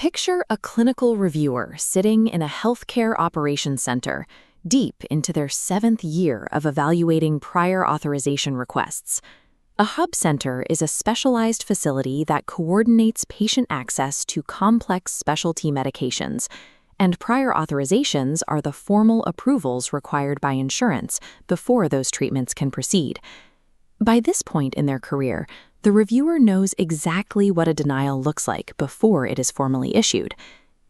Picture a clinical reviewer sitting in a healthcare operations center, deep into their 7th year of evaluating prior authorization requests. A hub center is a specialized facility that coordinates patient access to complex specialty medications, and prior authorizations are the formal approvals required by insurance before those treatments can proceed. By this point in their career, the reviewer knows exactly what a denial looks like before it is formally issued.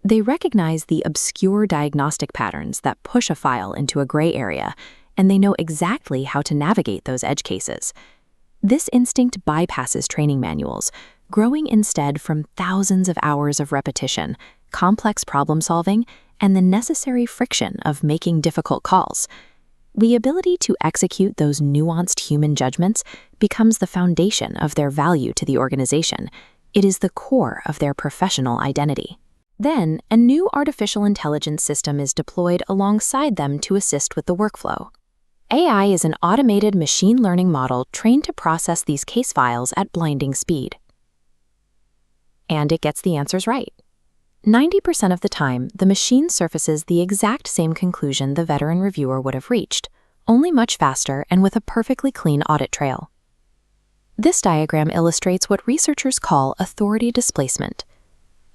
They recognize the obscure diagnostic patterns that push a file into a gray area, and they know exactly how to navigate those edge cases. This instinct bypasses training manuals, growing instead from thousands of hours of repetition, complex problem solving, and the necessary friction of making difficult calls. The ability to execute those nuanced human judgments becomes the foundation of their value to the organization. It is the core of their professional identity. Then, a new artificial intelligence system is deployed alongside them to assist with the workflow. AI is an automated machine learning model trained to process these case files at blinding speed. And it gets the answers right. 90% of the time, the machine surfaces the exact same conclusion the veteran reviewer would have reached, only much faster and with a perfectly clean audit trail. This diagram illustrates what researchers call authority displacement.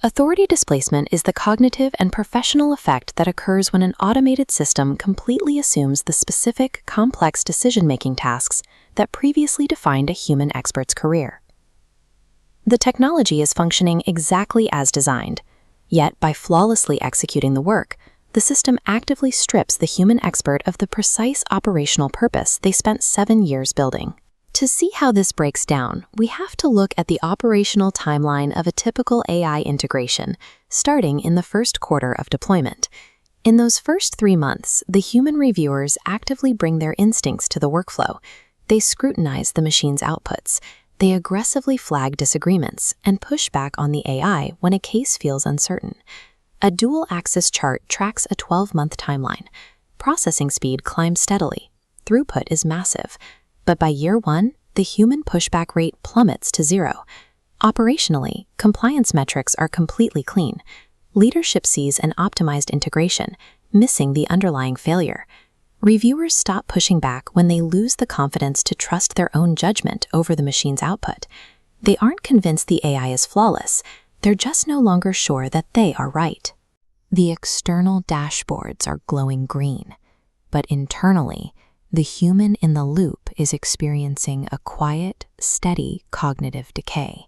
Authority displacement is the cognitive and professional effect that occurs when an automated system completely assumes the specific, complex decision-making tasks that previously defined a human expert's career. The technology is functioning exactly as designed. Yet, by flawlessly executing the work, the system actively strips the human expert of the precise operational purpose they spent 7 years building. To see how this breaks down, we have to look at the operational timeline of a typical AI integration, starting in the first quarter of deployment. In those first 3 months, the human reviewers actively bring their instincts to the workflow. They scrutinize the machine's outputs. They aggressively flag disagreements and push back on the AI when a case feels uncertain. A dual-axis chart tracks a 12-month timeline. Processing speed climbs steadily. Throughput is massive. But by year 1, the human pushback rate plummets to 0. Operationally, compliance metrics are completely clean. Leadership sees an optimized integration, missing the underlying failure. Reviewers stop pushing back when they lose the confidence to trust their own judgment over the machine's output. They aren't convinced the AI is flawless. They're just no longer sure that they are right. The external dashboards are glowing green, but internally, the human in the loop is experiencing a quiet, steady cognitive decay.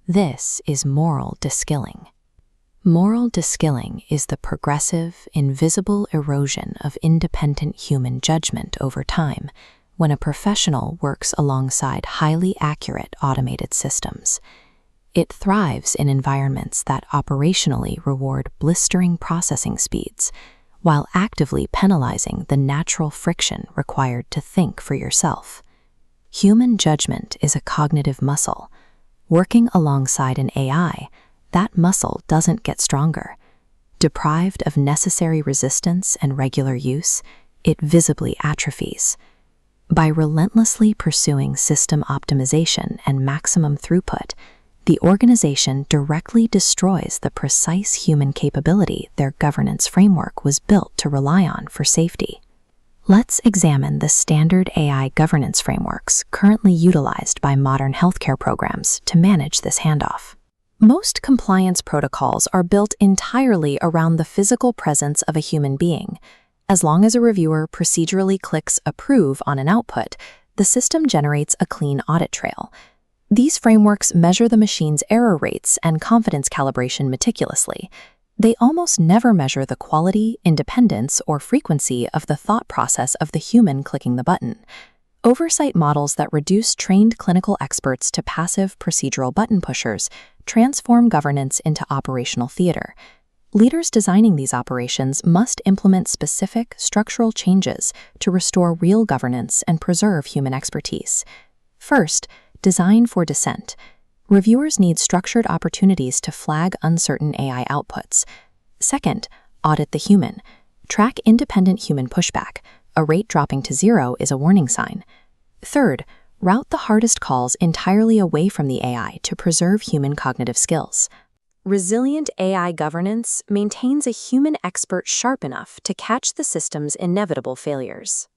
This is moral deskilling. Moral deskilling is the progressive, invisible erosion of independent human judgment over time when a professional works alongside highly accurate automated systems. It thrives in environments that operationally reward blistering processing speeds, while actively penalizing the natural friction required to think for yourself. Human judgment is a cognitive muscle. Working alongside an AI, that muscle doesn't get stronger. Deprived of necessary resistance and regular use, it visibly atrophies. By relentlessly pursuing system optimization and maximum throughput, the organization directly destroys the precise human capability their governance framework was built to rely on for safety. Let's examine the standard AI governance frameworks currently utilized by modern healthcare programs to manage this handoff. Most compliance protocols are built entirely around the physical presence of a human being. As long as a reviewer procedurally clicks Approve on an output, the system generates a clean audit trail. These frameworks measure the machine's error rates and confidence calibration meticulously. They almost never measure the quality, independence, or frequency of the thought process of the human clicking the button. Oversight models that reduce trained clinical experts to passive procedural button pushers transform governance into operational theater. Leaders designing these operations must implement specific structural changes to restore real governance and preserve human expertise. First, design for dissent. Reviewers need structured opportunities to flag uncertain AI outputs. Second, audit the human. Track independent human pushback. A rate dropping to 0 is a warning sign. Third, route the hardest calls entirely away from the AI to preserve human cognitive skills. Resilient AI governance maintains a human expert sharp enough to catch the system's inevitable failures.